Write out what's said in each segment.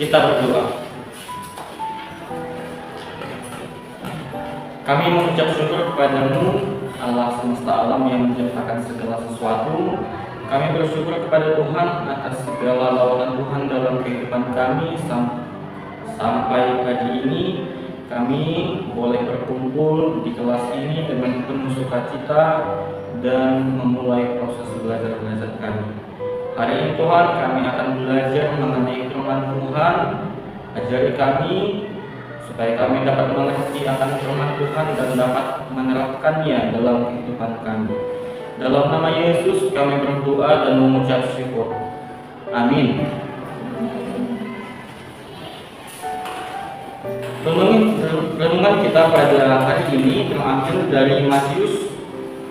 Kita berdoa. Kami mengucap syukur kepadamu, Allah semesta alam yang menciptakan segala sesuatu. Kami bersyukur kepada Tuhan atas segala lawanan Tuhan dalam kehidupan kami sampai pagi ini. Kami boleh berkumpul di kelas ini dengan penuh sukacita dan memulai proses belajar kami. Hari ini Tuhan, kami akan belajar mengenai firman Tuhan. Ajari kami supaya kami dapat mengerti akan firman Tuhan dan dapat menerapkannya dalam kehidupan kami. Dalam nama Yesus kami berdoa dan mengucap syukur. Amin. Renungan kita pada hari ini terambil dari Matius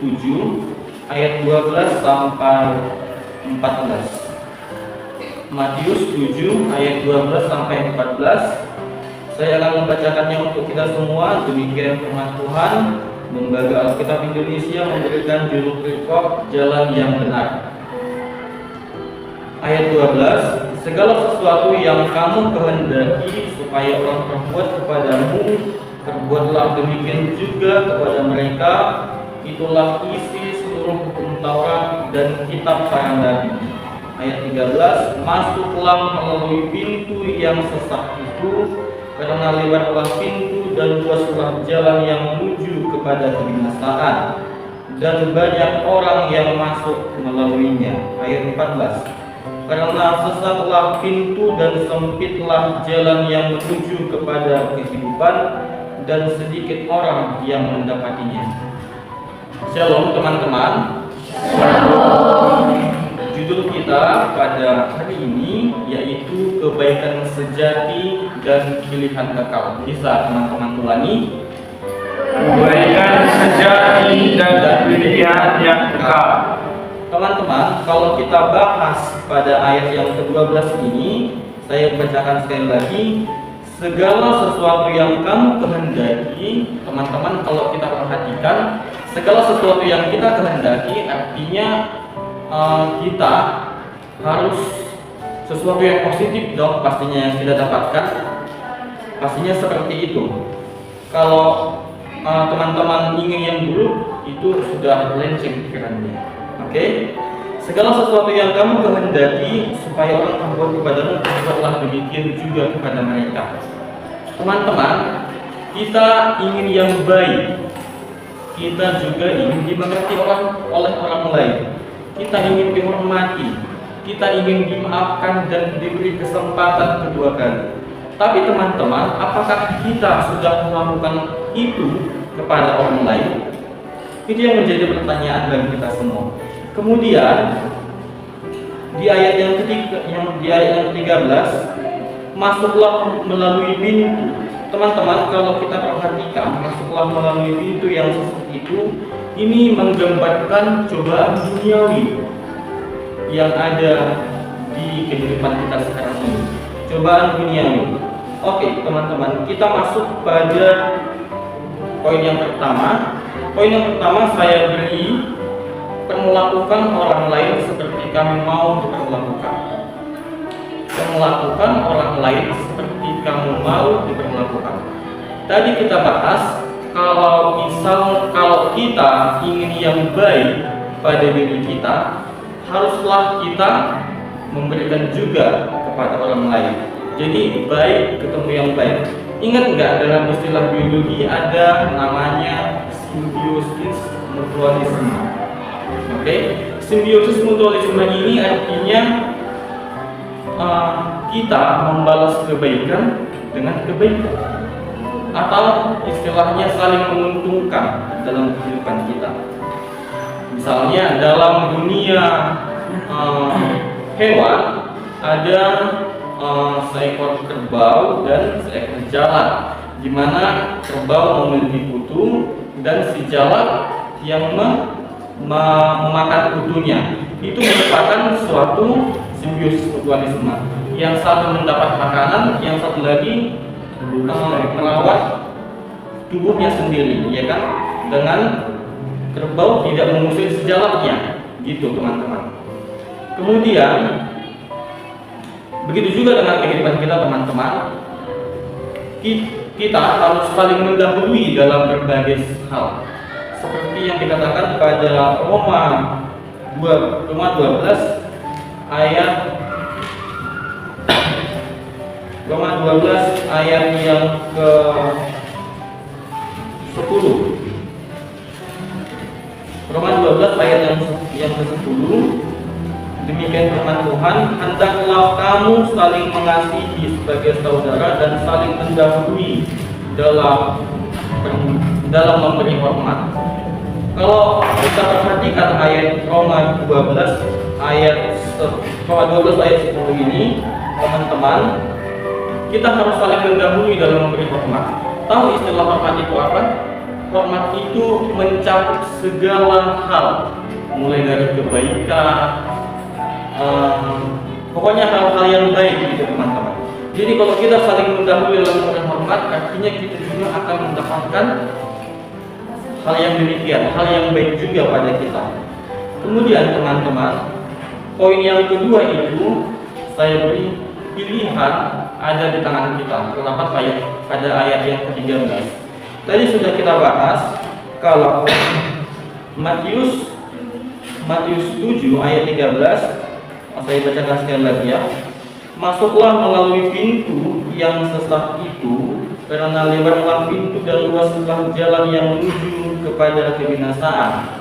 7 ayat 12 sampai 14. Matius 7 ayat 12 sampai 14. Saya akan membacakannya untuk kita semua. Demikian firman Tuhan. Lembaga Alkitab Indonesia memberikan judul Perikop Jalan yang Benar. Ayat 12. Segala sesuatu yang kamu kehendaki supaya orang perbuat kepadamu, perbuatlah demikian juga kepada mereka. Itulah isi seluruh hukum Taurat dan kitab para nabi. Ayat 13. Masuklah melalui pintu yang sesat itu, karena lewatlah pintu dan luaslah jalan yang menuju kepada kebinasaan, dan banyak orang yang masuk melaluinya. Ayat 14. Karena sesatlah pintu dan sempitlah jalan yang menuju kepada kehidupan, dan sedikit orang yang mendapatinya. Shalom teman-teman. Shalom. Judul kita pada hari ini yaitu kebaikan sejati dan pilihan kekal. Bisa teman-teman ulangi? Kebaikan sejati dan pilihan yang kekal. Teman-teman, kalau kita bahas pada ayat yang ke-12 ini, saya bacakan sekali lagi. Segala sesuatu yang kamu kehendaki, teman-teman, kalau kita perhatikan, segala sesuatu yang kita kehendaki artinya kita harus sesuatu yang positif dong, pastinya yang kita dapatkan. Pastinya seperti itu. Kalau teman-teman ingin yang buruk, itu sudah melenceng pikirannya. Oke? Segala sesuatu yang kamu kehendaki supaya orang berbuat kepadamu, perbuatlah demikian juga kepada mereka. Teman-teman, kita ingin yang baik. Kita juga ingin dimengerti oleh orang lain. Kita ingin dihormati. Kita ingin dimaafkan dan diberi kesempatan kedua kali. Tapi teman-teman, apakah kita sudah melakukan itu kepada orang lain? Itu yang menjadi pertanyaan bagi kita semua. Kemudian di ayat yang ke-13, masuklah melalui pintu. Teman-teman, kalau kita perhatikan, masuklah melalui pintu yang seperti itu, ini menggambarkan cobaan duniawi yang ada di kehidupan kita sekarang ini. Cobaan duniawi. Oke, teman-teman, kita masuk pada poin yang pertama. Poin yang pertama saya beri, perlakukan orang lain seperti kami mau diperlakukan. Perlakukan orang lain seperti kamu mau diperlakukan. Tadi kita bahas kalau kita ingin yang baik pada diri kita, haruslah kita memberikan juga kepada orang lain. Jadi baik ketemu yang baik. Ingat nggak, dalam istilah biologi ada namanya simbiosis mutualisme. Oke, simbiosis mutualisme ini artinya kita membalas kebaikan dengan kebaikan, atau istilahnya saling menguntungkan dalam kehidupan kita. Misalnya dalam dunia hewan ada seekor kerbau dan seekor jalak, di mana kerbau memiliki kutu dan si jalak yang memakan kutunya. Itu merupakan suatu simbiosis mutualisme. Yang satu mendapat makanan, yang satu lagi merawat tubuhnya sendiri, ya kan? Dengan kerbau tidak mengusir sejalaknya, gitu teman-teman. Kemudian Begitu juga dengan kehidupan kita, teman-teman. Kita harus saling mendahului dalam berbagai hal. Seperti yang dikatakan pada Roma 12 ayat yang ke-10. Roma 12 ayat yang ke-10. Demikian firman Tuhan, hendaklah kamu saling mengasihi sebagai saudara dan saling mendahului dalam memberi hormat. Kalau kita perhatikan ayat Roma 12 ayat 10 ini, teman-teman, kita harus saling mendahului dalam memberi hormat. Tahu istilah hormat itu apa? Hormat itu mencakup segala hal, mulai dari kebaikan, pokoknya hal-hal yang baik gitu, teman-teman. Jadi kalau kita saling mendahului dalam memberi hormat, artinya kita juga akan mendapatkan hal yang demikian, hal yang baik juga pada kita. Kemudian, teman-teman, poin yang kedua itu saya beri pilihan ada di tangan kita. Terdapat pada ayat yang ke-13. Tadi sudah kita bahas kalau Matius 7 ayat 13. Saya bacakan sekali lagi ya. Masuklah melalui pintu yang sesat itu, karena lebarlah pintu dan luaslah jalan yang menuju kepada kebinasaan.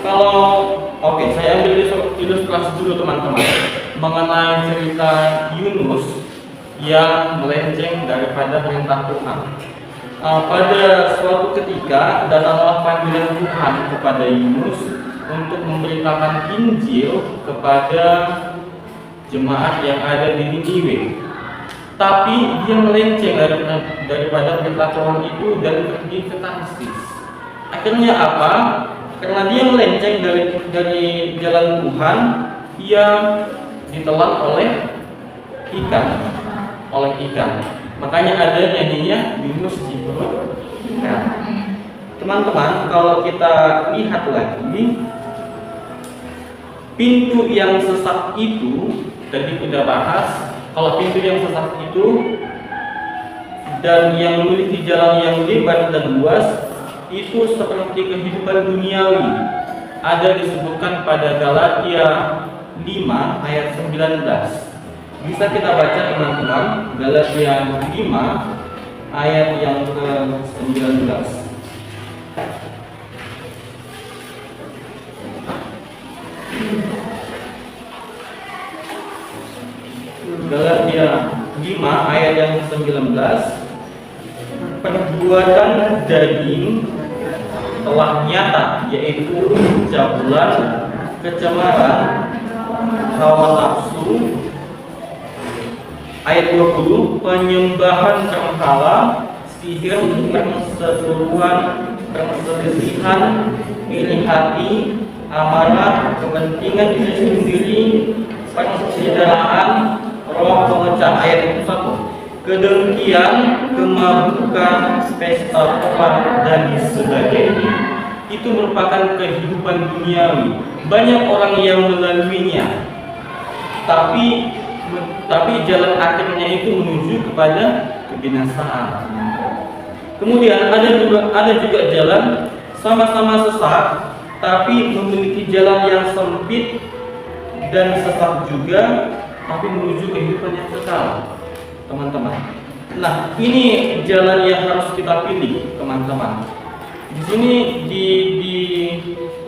Saya ambil ilustrasi dulu, teman-teman, mengenai cerita Yunus yang melenceng daripada perintah Tuhan. Pada suatu ketika datanglah panggilan Tuhan kepada Yunus untuk memberitakan Injil kepada jemaat yang ada di Niniwe. Tapi dia melenceng daripada perintah Tuhan itu dan pergi ke Tarsis. Akhirnya apa? Karena dia melenceng dari jalan Tuhan, ia ditelan oleh ikan. Makanya ada nyanyinya Yunus di perut ikan. Teman-teman, kalau kita lihat lagi, pintu yang sesat itu tadi sudah bahas. Kalau pintu yang sesat itu dan yang memiliki jalan yang lebar dan luas itu seperti kehidupan duniawi. Ada disebutkan pada Galatia 5 ayat 19. Bisa kita baca, teman-teman, Galatia 5 ayat yang ke-19. Galatia 5 ayat yang ke-19. Perbuatan daging telah nyata, yaitu cabulan, kecemaran, hawa nafsu. Ayat 20, penyembahan berhala, sihir, perseteruan, perselisihan, iri hati, amarah, kepentingan diri sendiri, persaudaraan, roh pemecah. Ayat 1, kedengkian, kemabukan, pesta pora, dan sebagainya. Itu merupakan kehidupan duniawi. Banyak orang yang melaluinya, tapi jalan akhirnya itu menuju kepada kebinasaan. Kemudian ada juga jalan sama-sama sesat, tapi memiliki jalan yang sempit dan sesat juga, tapi menuju kehidupan yang kekal, teman-teman. Nah, ini jalan yang harus kita pilih, teman-teman. Di sini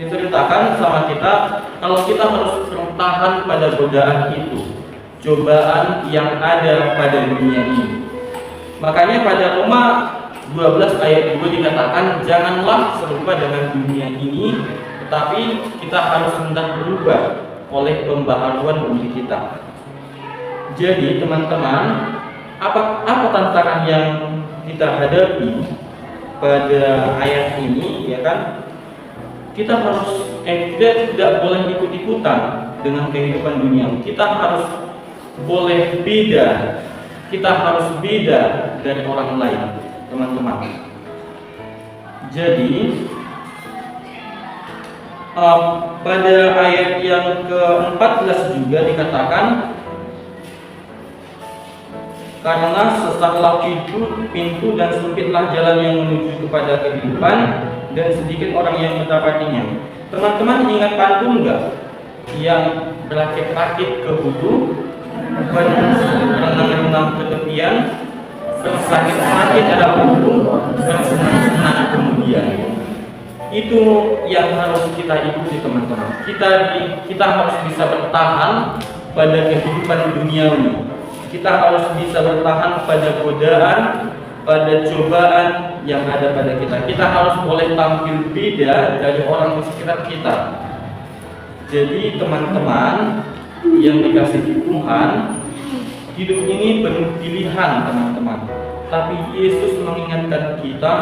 diceritakan sama kita kalau kita harus bertahan pada godaan itu, cobaan yang ada pada dunia ini. Makanya pada Roma 12 ayat 2 dikatakan, janganlah serupa dengan dunia ini, tetapi kita harus hendak berubah oleh pembaharuan budi kita. Jadi, teman-teman, apa tantangan yang kita hadapi pada ayat ini, ya kan? Kita tidak boleh ikut-ikutan dengan kehidupan dunia. Kita harus beda dari orang lain, teman-teman. Jadi pada ayat yang ke-14 juga dikatakan, Karena sesatlah pintu dan sempitlah jalan yang menuju kepada kehidupan, dan sedikit orang yang mendapatinya. Teman-teman ingat pantun nggak? Yang berakit-rakit ke hulu, berenang-renang ke tepian, bersakit-sakit ada hulu, bersenang-senang kemudian. Itu yang harus kita ikuti, teman-teman. Kita harus bisa bertahan pada kehidupan duniawi. Kita harus bisa bertahan pada godaan, pada cobaan yang ada pada kita. Kita harus boleh tampil beda dari orang di sekitar kita. Jadi teman-teman yang dikasihi Tuhan, hidup ini penuh pilihan, teman-teman. Tapi Yesus mengingatkan kita,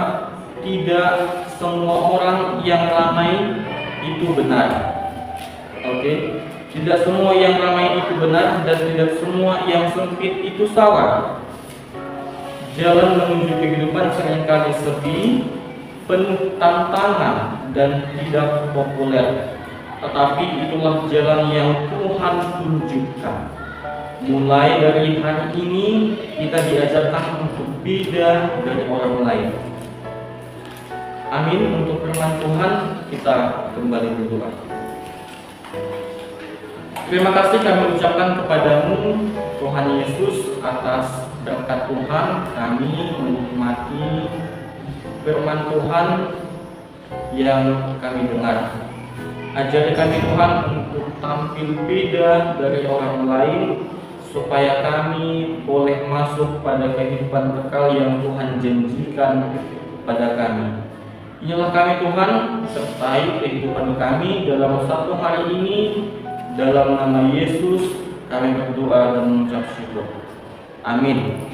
tidak semua orang yang ramai itu benar. Oke? Tidak semua yang ramai itu benar, dan tidak semua yang sempit itu salah. Jalan menuju kehidupan seringkali sepi, penuh tantangan, dan tidak populer. Tetapi itulah jalan yang Tuhan tunjukkan. Mulai dari hari ini, kita diajarkan untuk beda dari orang lain. Amin. Untuk firman Tuhan, kita kembali berdoa. Terima kasih kami ucapkan kepadamu, Tuhan Yesus, atas berkat Tuhan kami menikmati firman Tuhan yang kami dengar. Ajari kami Tuhan untuk tampil beda dari orang lain, supaya kami boleh masuk pada kehidupan kekal yang Tuhan janjikan pada kami. Inilah kami Tuhan, sertai kehidupan kami dalam satu hari ini. Dalam nama Yesus kami berdoa dan mengucap syukur. Amin.